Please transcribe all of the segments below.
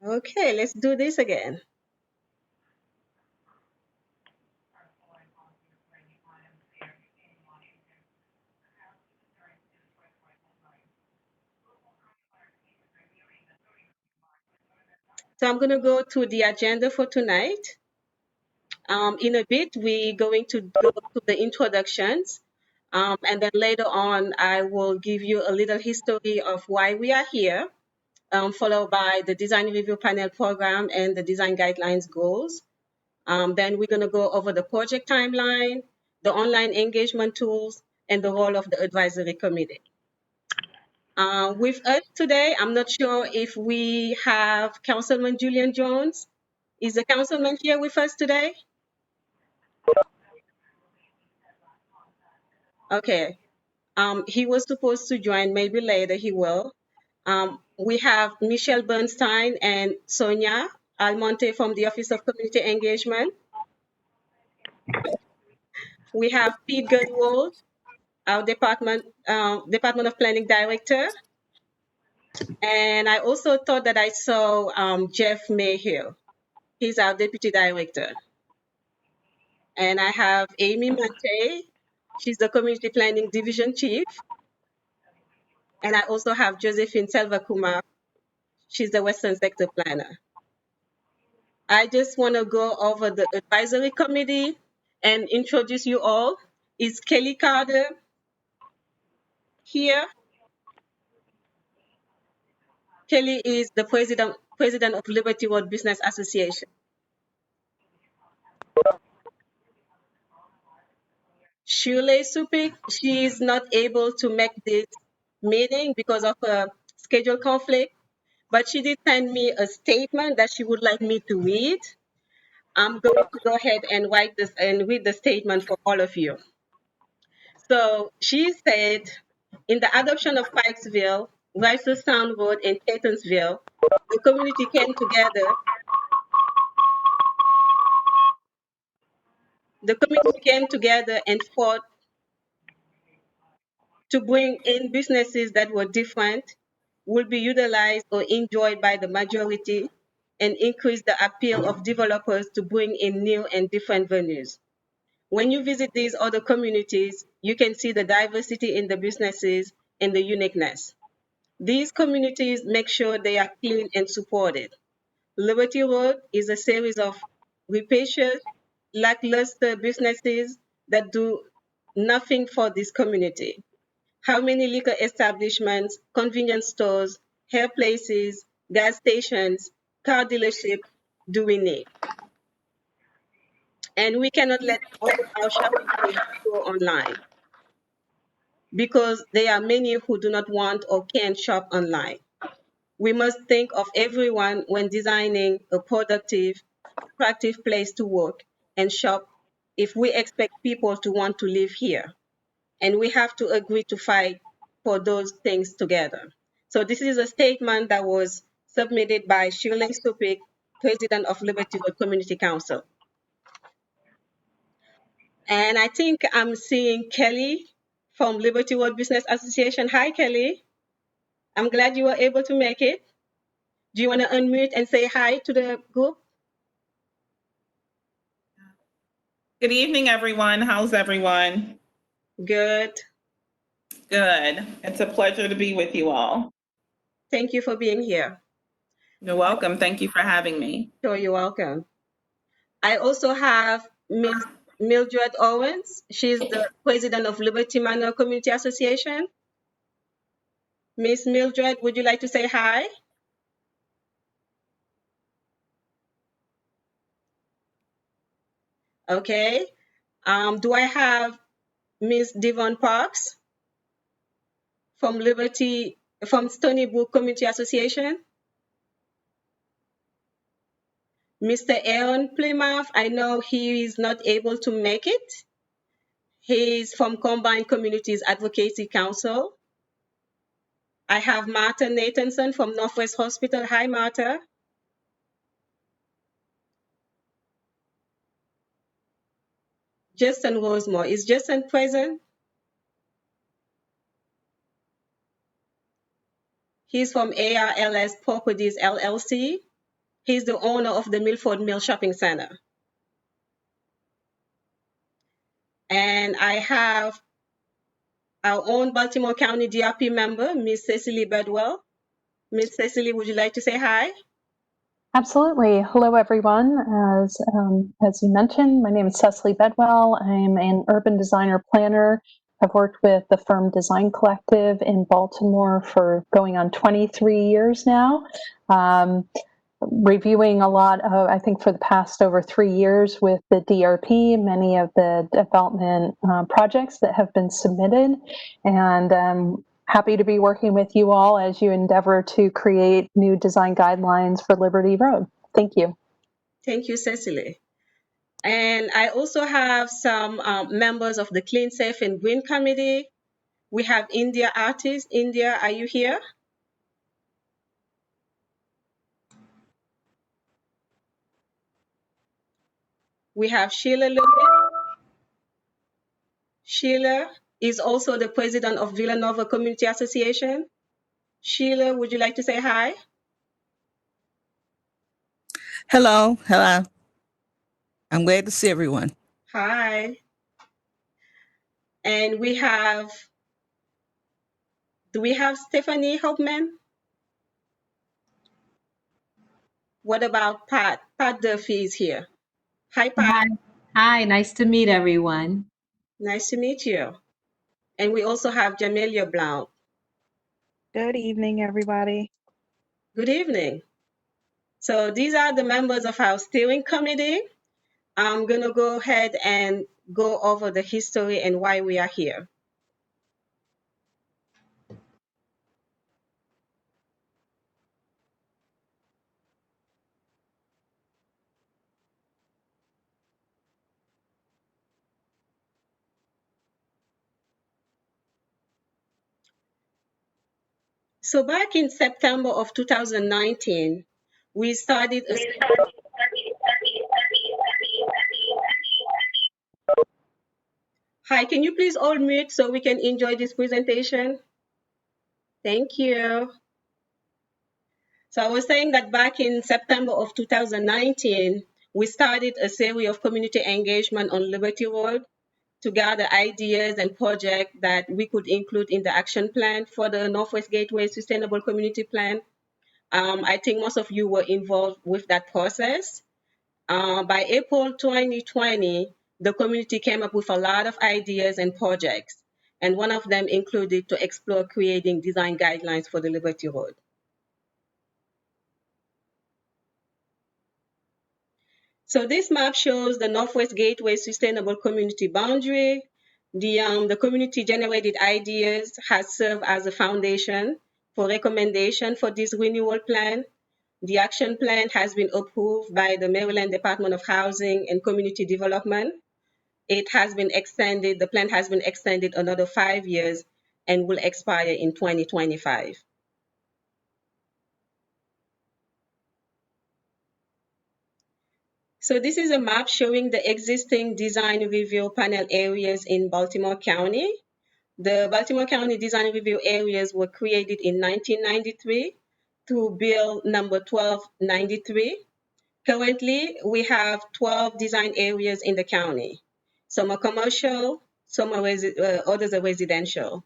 Okay, let's do this again. So I'm going to go to the agenda for tonight. In a bit, we're going to go to the introductions. And then later on, I will give you a little history of why we are here, followed by the design review panel program and the design guidelines goals. Then we're going to go over the project timeline, the online engagement tools, and the role of the advisory committee. With us today, I'm not sure if we have Councilman Julian Jones. Is the councilman here with us today? Okay. He was supposed to join, maybe later he will. We have Michelle Bernstein and Sonia Almonte from the Office of Community Engagement. We have Pete Goodwood, our Department of Planning Director. And I also thought that I saw Jeff Mayhew. He's our Deputy Director. And I have Amy Mante. She's the Community Planning Division Chief. And I also have Josephine Selva Kumar. She's the Western Sector Planner. I just want to go over the advisory committee and introduce you all. Is Kelly Carter here? Kelly is the president of Liberty Road Business Association. Shule Supik, she is not able to make this meeting because of a schedule conflict, but she did send me a statement that she would like me to read. I'm going to go ahead and write this and read the statement for all of you. So she said, in the adoption of Pikesville, Rice Sound Road, and Catonsville, the community came together. The community came together and fought to bring in businesses that were different, would be utilized or enjoyed by the majority, and increase the appeal of developers to bring in new and different venues. When you visit these other communities, you can see the diversity in the businesses and the uniqueness. These communities make sure they are clean and supported. Liberty Road is a series of rapacious, lackluster businesses that do nothing for this community. How many liquor establishments, convenience stores, hair places, gas stations, car dealerships do we need? And we cannot let all our shopping needs go online because there are many who do not want or can't shop online. We must think of everyone when designing a productive, attractive place to work and shop if we expect people to want to live here. And we have to agree to fight for those things together. So this is a statement that was submitted by Shirley Supik, President of Liberty Road Community Council. And I think I'm seeing Kelly from Liberty Road Business Association. Hi, Kelly. I'm glad you were able to make it. Do you want to unmute and say hi to the group? Good evening, everyone. How's everyone? Good. Good. It's a pleasure to be with you all. Thank you for being here. You're welcome. Thank you for having me. Sure, you're welcome. I also have Ms. Mildred Owens. She's the president of Liberty Manor Community Association. Miss Mildred, would you like to say hi? Okay. Do I have Miss Devon Parks from Stony Brook Community Association? Mr. Aaron Plymouth, I know he is not able to make it. He's from Combined Communities Advocacy Council. I have Martha Nathanson from Northwest Hospital. Hi, Martha. Justin Rosemore. Is Justin present? He's from ARLS Properties LLC. He's the owner of the Milford Mill Shopping Center. And I have our own Baltimore County DRP member, Ms. Cecily Bedwell. Ms. Cecily, would you like to say hi? Absolutely. Hello, everyone. As you mentioned, my name is Cecily Bedwell. I'm an urban designer planner. I've worked with the firm Design Collective in Baltimore for going on 23 years now. Reviewing a lot of, I think for the past over 3 years with the DRP, many of the development projects that have been submitted. And happy to be working with you all as you endeavor to create new design guidelines for Liberty Road. Thank you. Thank you, Cecily. And I also have some members of the Clean, Safe, and Green Committee. We have India Artist. India, are you here? We have Sheila Lewis. Sheila is also the president of Villanova Community Association. Sheila, would you like to say hi? Hello. I'm glad to see everyone. Hi. And do we have Stephanie Hopeman? What about Pat? Pat Duffy is here. Hi, Pat. Hi, nice to meet everyone. Nice to meet you. And we also have Jamelia Blount. Good evening, everybody. Good evening. So these are the members of our steering committee. I'm going to go ahead and go over the history and why we are here. So back in September of 2019, we started a Hi, can you please all mute so we can enjoy this presentation? Thank you. So I was saying that back in September of 2019, we started a series of community engagement on Liberty Road to gather ideas and projects that we could include in the action plan for the Northwest Gateway Sustainable Community Plan. I think most of you were involved with that process. By April 2020, the community came up with a lot of ideas and projects, and one of them included to explore creating design guidelines for the Liberty Road. So this map shows the Northwest Gateway Sustainable Community Boundary. The community-generated ideas has served as a foundation for recommendation for this renewal plan. The action plan has been approved by the Maryland Department of Housing and Community Development. It has been extended, the plan has been extended another 5 years and will expire in 2025. So this is a map showing the existing design review panel areas in Baltimore County. The Baltimore County design review areas were created in 1993 through Bill number 1293. Currently, we have 12 design areas in the county. Some are commercial, some are others are residential,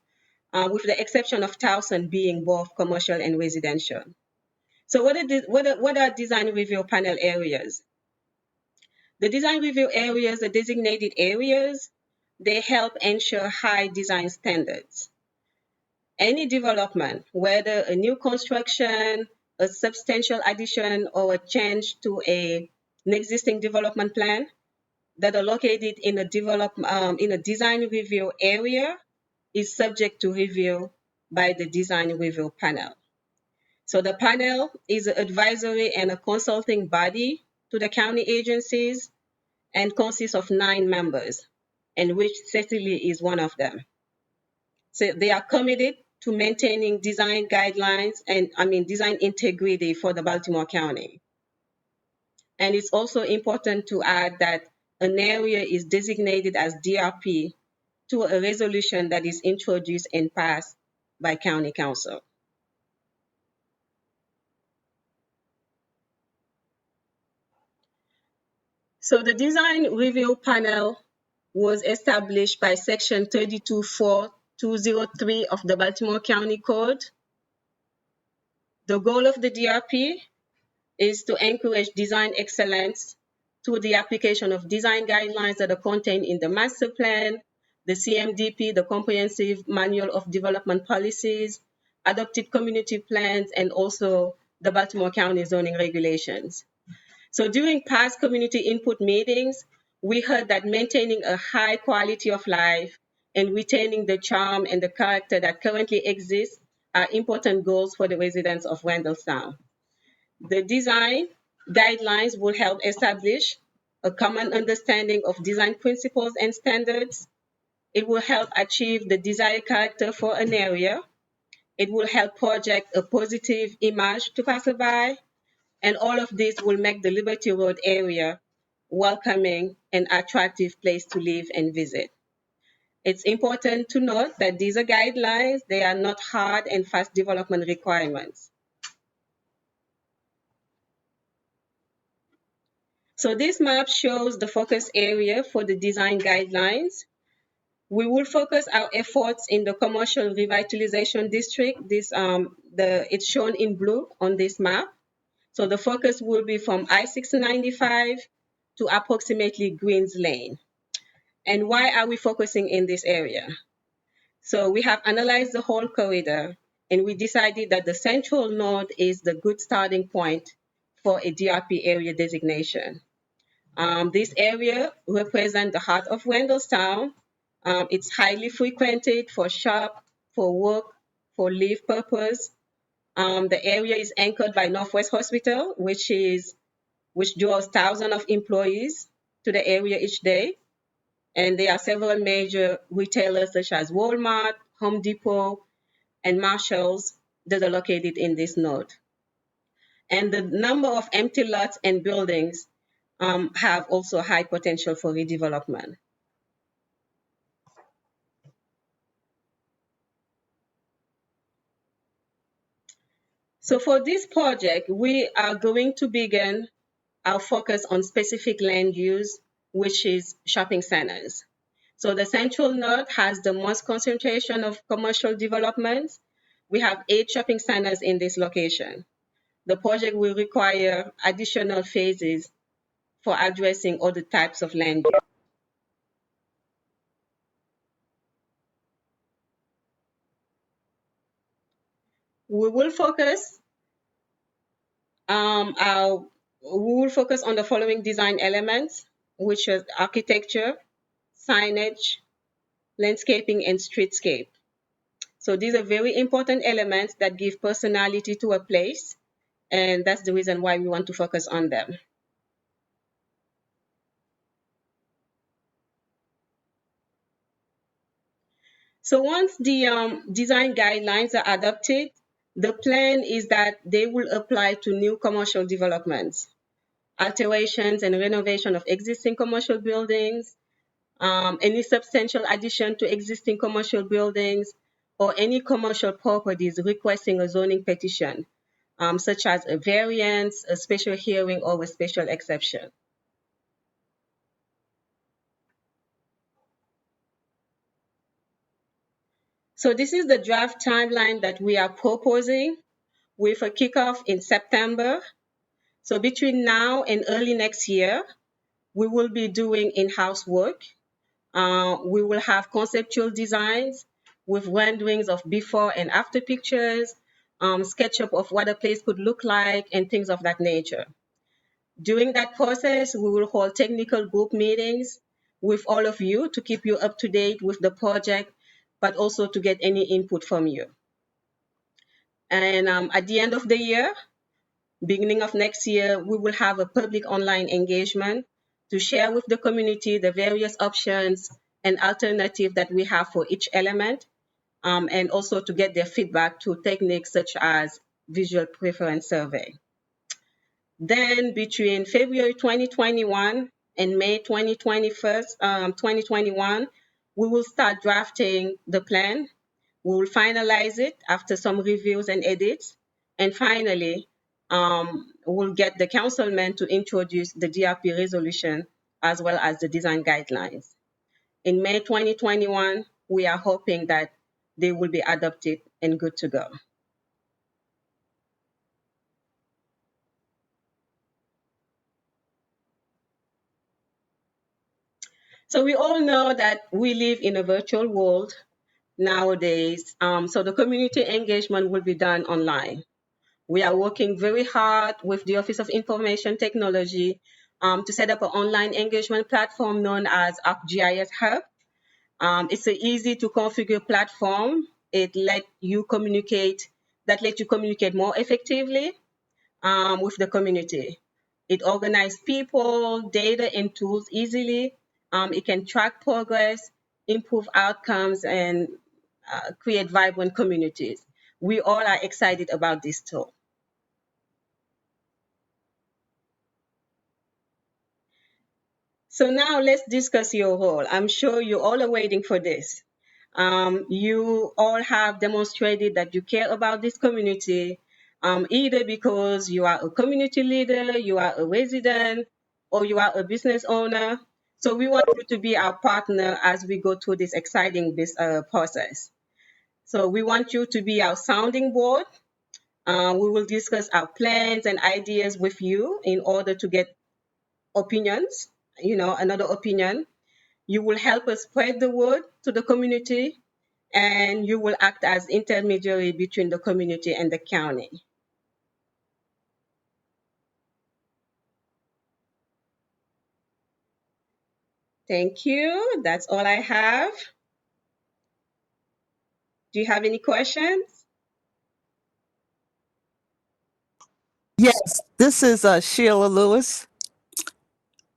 with the exception of Towson being both commercial and residential. So what are design review panel areas? The design review areas are designated areas. They help ensure high design standards. Any development, whether a new construction, a substantial addition, or a change to an existing development plan that are located in a design review area is subject to review by the design review panel. So the panel is an advisory and a consulting body to the county agencies and consists of 9 members, and which Cecily is one of them. So they are committed to maintaining design guidelines and design integrity for the Baltimore County. And it's also important to add that an area is designated as DRP to a resolution that is introduced and passed by County Council. So the design review panel was established by section 324203 of the Baltimore County Code. The goal of the DRP is to encourage design excellence through the application of design guidelines that are contained in the master plan, the CMDP, the Comprehensive Manual of Development Policies, adopted community plans, and also the Baltimore County zoning regulations. So during past community input meetings, we heard that maintaining a high quality of life and retaining the charm and the character that currently exists are important goals for the residents of Randallstown. The design guidelines will help establish a common understanding of design principles and standards. It will help achieve the desired character for an area. It will help project a positive image to passerby. And all of this will make the Liberty Road area welcoming and attractive place to live and visit. It's important to note that these are guidelines. They are not hard and fast development requirements. So this map shows the focus area for the design guidelines. We will focus our efforts in the commercial revitalization district. It's shown in blue on this map. So the focus will be from I-695 to approximately Greens Lane. And why are we focusing in this area? So we have analyzed the whole corridor and we decided that the central node is the good starting point for a DRP area designation. This area represents the heart of Randallstown. It's highly frequented for shop, for work, for leave purpose. The area is anchored by Northwest Hospital, which draws thousands of employees to the area each day. And there are several major retailers such as Walmart, Home Depot, and Marshalls that are located in this node. And the number of empty lots and buildings have also high potential for redevelopment. So for this project, we are going to begin our focus on specific land use, which is shopping centers. So the central node has the most concentration of commercial developments. We have 8 shopping centers in this location. The project will require additional phases for addressing other types of land use. We will focus on the following design elements, which is architecture, signage, landscaping, and streetscape. So these are very important elements that give personality to a place, and that's the reason why we want to focus on them. So once the design guidelines are adopted, the plan is that they will apply to new commercial developments, alterations and renovation of existing commercial buildings, any substantial addition to existing commercial buildings, or any commercial properties requesting a zoning petition, such as a variance, a special hearing, or a special exception. So this is the draft timeline that we are proposing with a kickoff in September. So between now and early next year, we will be doing in-house work. We will have conceptual designs with renderings of before and after pictures, SketchUp of what a place could look like, and things of that nature. During that process, we will hold technical group meetings with all of you to keep you up to date with the project, but also to get any input from you. And at the end of the year, beginning of next year, we will have a public online engagement to share with the community the various options and alternatives that we have for each element, and also to get their feedback through techniques such as visual preference survey. Then between February 2021 and May 2021, we will start drafting the plan. We will finalize it after some reviews and edits. And finally, we'll get the councilman to introduce the DRP resolution as well as the design guidelines. In May 2021, we are hoping that they will be adopted and good to go. So we all know that we live in a virtual world nowadays. So the community engagement will be done online. We are working very hard with the Office of Information Technology to set up an online engagement platform known as ArcGIS Hub. It's an easy to configure platform. It lets you communicate more effectively with the community. It organizes people, data, and tools easily. It can track progress, improve outcomes, and create vibrant communities. We all are excited about this tool. So now let's discuss your role. I'm sure you all are waiting for this. You all have demonstrated that you care about this community, either because you are a community leader, you are a resident, or you are a business owner. So we want you to be our partner as we go through this exciting process. So we want you to be our sounding board. We will discuss our plans and ideas with you in order to get opinions, another opinion. You will help us spread the word to the community, and you will act as intermediary between the community and the county. Thank you. That's all I have. Do you have any questions? Yes, this is Sheila Lewis.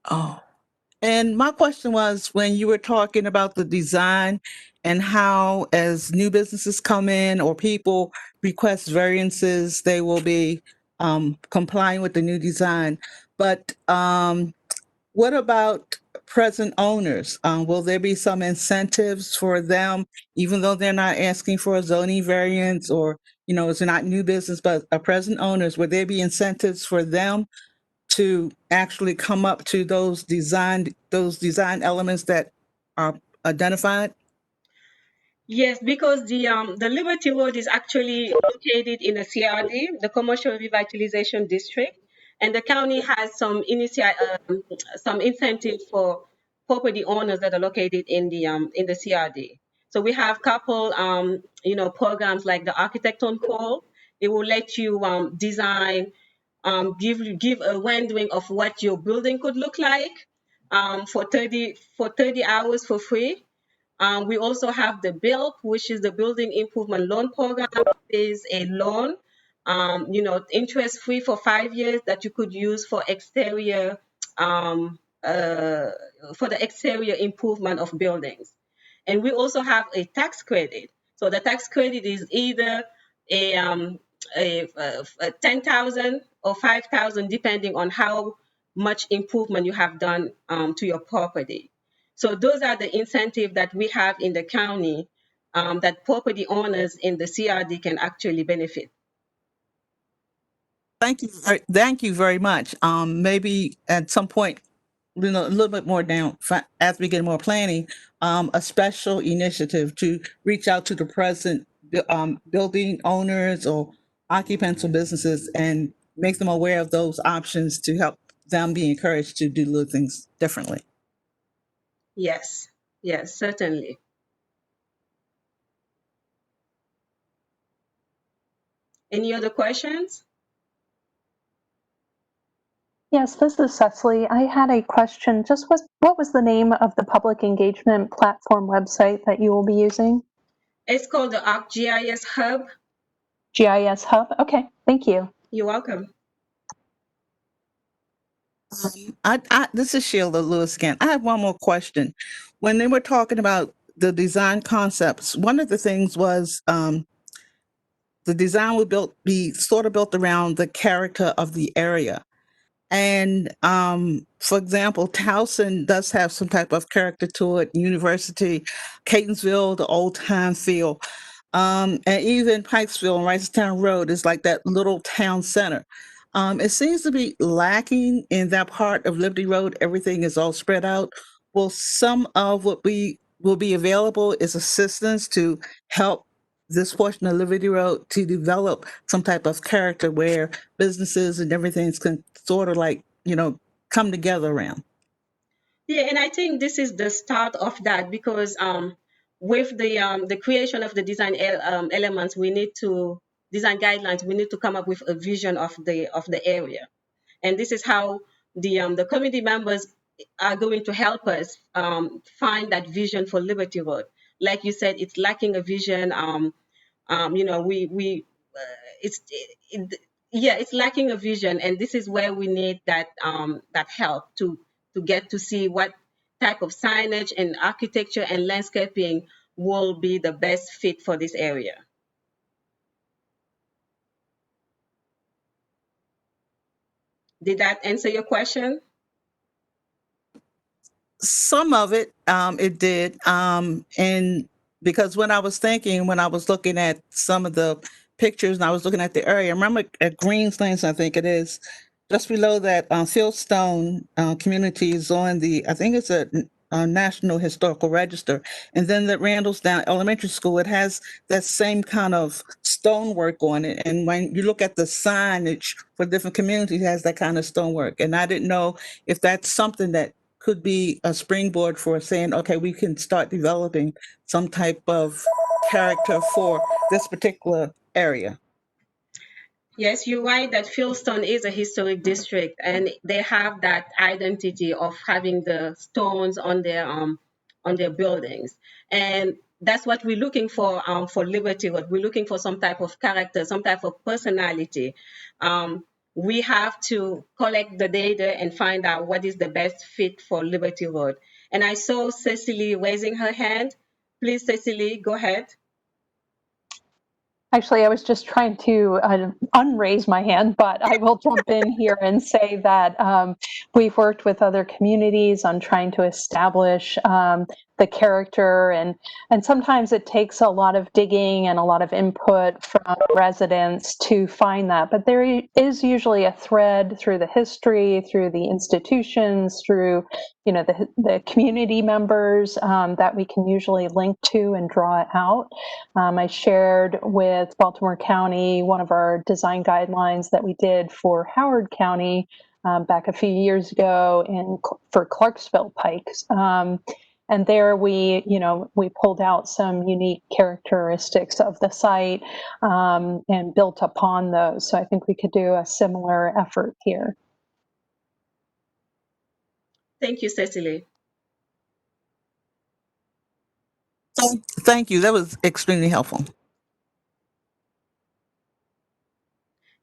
Oh, and my question was when you were talking about the design and how, as new businesses come in or people request variances, they will be complying with the new design. But what about present owners? Will there be some incentives for them, even though they're not asking for a zoning variance or, it's not new business, but present owners, would there be incentives for them to actually come up to those design elements that are identified? Yes, because the Liberty Road is actually located in a CRD, the Commercial Revitalization District, and the county has some incentive for property owners that are located in the CRD. So we have couple programs like the Architect on Call. It will let you design, give a rendering of what your building could look like for 30 hours for free. We also have the BILP, which is the Building Improvement Loan Program. Is a loan, interest free for 5 years that you could use for um, uh, the exterior improvement of buildings. And we also have a tax credit. So the tax credit is either a, a 10,000 or 5,000, depending on how much improvement you have done to your property. So those are the incentives that we have in the county that property owners in the CRD can actually benefit. Thank you very much. Maybe at some point, a little bit more down as we get more planning, a special initiative to reach out to the present building owners or occupants of businesses and make them aware of those options to help them be encouraged to do little things differently. Yes, yes, certainly. Any other questions? Yes, this is Cecily. I had a question. What was the name of the public engagement platform website that you will be using? It's called the ArcGIS Hub. GIS Hub? Okay, thank you. You're welcome. This is Sheila Lewis again. I have one more question. When they were talking about the design concepts, one of the things was the design would be sort of built around the character of the area. And for example, Towson does have some type of character to it. University, Catonsville, the old time feel. And even Pikesville and Ricestown Road is like that little town center. It seems to be lacking in that part of Liberty Road. Everything is all spread out. Well, some of what we will be available is assistance to help this portion of Liberty Road to develop some type of character where businesses and everything can sort of like, come together around. Yeah, and I think this is the start of that because with the creation of the design elements, we need to design guidelines. We need to come up with a vision of the area, and this is how the committee members are going to help us find that vision for Liberty Road. Like you said, it's lacking a vision. We yeah, it's lacking a vision, and this is where we need that help to get to see what type of signage and architecture and landscaping will be the best fit for this area. Did that answer your question? Some of it, it did. And because when I was looking at some of the pictures and I was looking at the area, I remember at Greenslands, I think it is, just below that, Fieldstone community is on I think it's a National Historical Register. And then the Randallsdown Elementary School, it has that same kind of stonework on it. And when you look at the signage for different communities, it has that kind of stonework. And I didn't know if that's something that could be a springboard for saying, okay, we can start developing some type of character for this particular area. Yes, you're right that Fieldstone is a historic district, and they have that identity of having the stones on their buildings, and that's what we're looking for Liberty Road. We're looking for some type of character, some type of personality. We have to collect the data and find out what is the best fit for Liberty Road. And I saw Cecily raising her hand. Please, Cecily, go ahead. Actually, I was just trying to unraise my hand, but I will jump in here and say that we've worked with other communities on trying to establish the character, and sometimes it takes a lot of digging and a lot of input from residents to find that. But there is usually a thread through the history, through the institutions, through the community members that we can usually link to and draw it out. I shared with Baltimore County one of our design guidelines that we did for Howard County back a few years ago for Clarksville Pikes. And there we pulled out some unique characteristics of the site and built upon those. So I think we could do a similar effort here. Thank you, Cecily. Thank you. That was extremely helpful.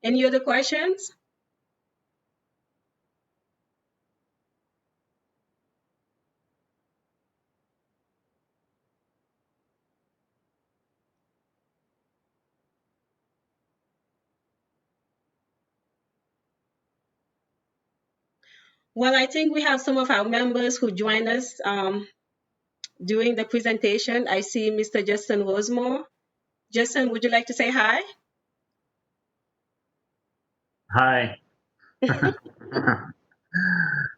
Any other questions? Well, I think we have some of our members who joined us during the presentation. I see Mr. Justin Rosemore. Justin, would you like to say hi? Hi.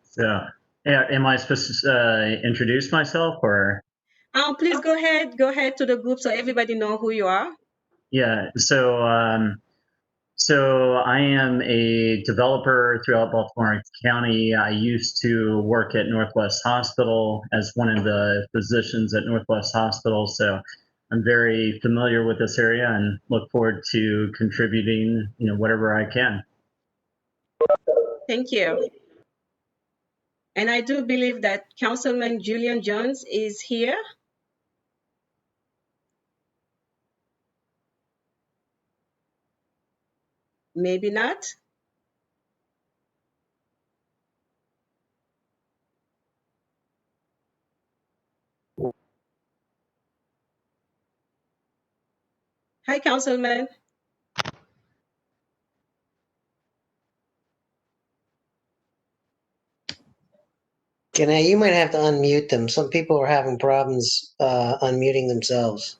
So, yeah, am I supposed to introduce myself or? Please go ahead to the group so everybody know who you are. Yeah, so I am a developer throughout Baltimore County. I used to work at Northwest Hospital as one of the physicians at Northwest Hospital. So I'm very familiar with this area and look forward to contributing, whatever I can. Thank you. And I do believe that Councilman Julian Jones is here. Maybe not. Hi, Councilman. Janae, you might have to unmute them. Some people are having problems unmuting themselves.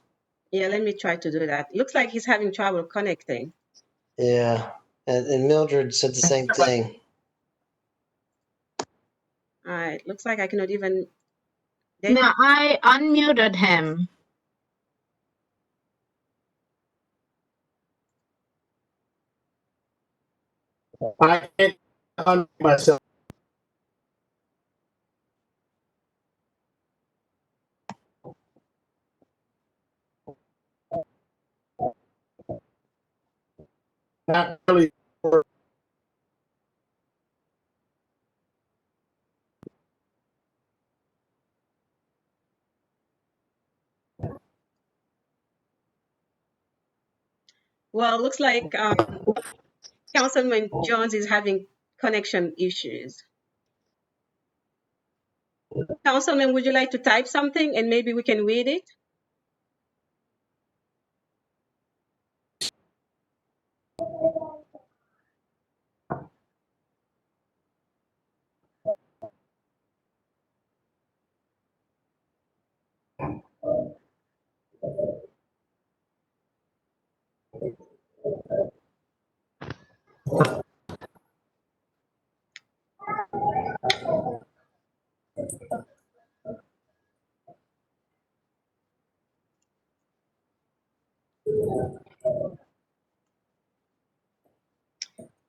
Yeah, let me try to do that. Looks like he's having trouble connecting. Yeah. And Mildred said the same thing. All right, looks like I cannot even. No, I unmuted him. I can't unmute myself. Not really. Well, looks like Councilman Jones is having connection issues. Councilman, would you like to type something and maybe we can read it?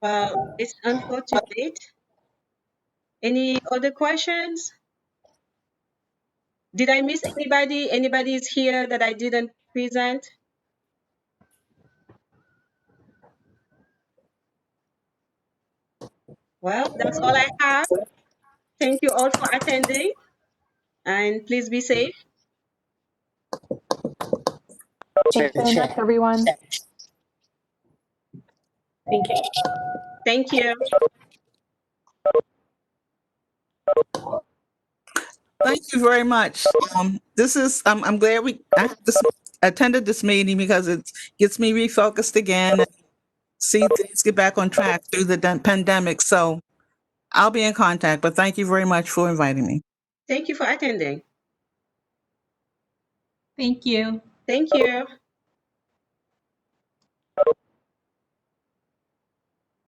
Well, it's unfortunate. Any other questions? Did I miss anybody? Anybody is here that I didn't present? Well, that's all I have. Thank you all for attending and please be safe. Thanks very much, everyone. Thank you. Thank you. Thank you very much. I'm glad attended this meeting because it gets me refocused again and see things get back on track through the pandemic. So I'll be in contact, but thank you very much for inviting me. Thank you for attending. Thank you. Thank you.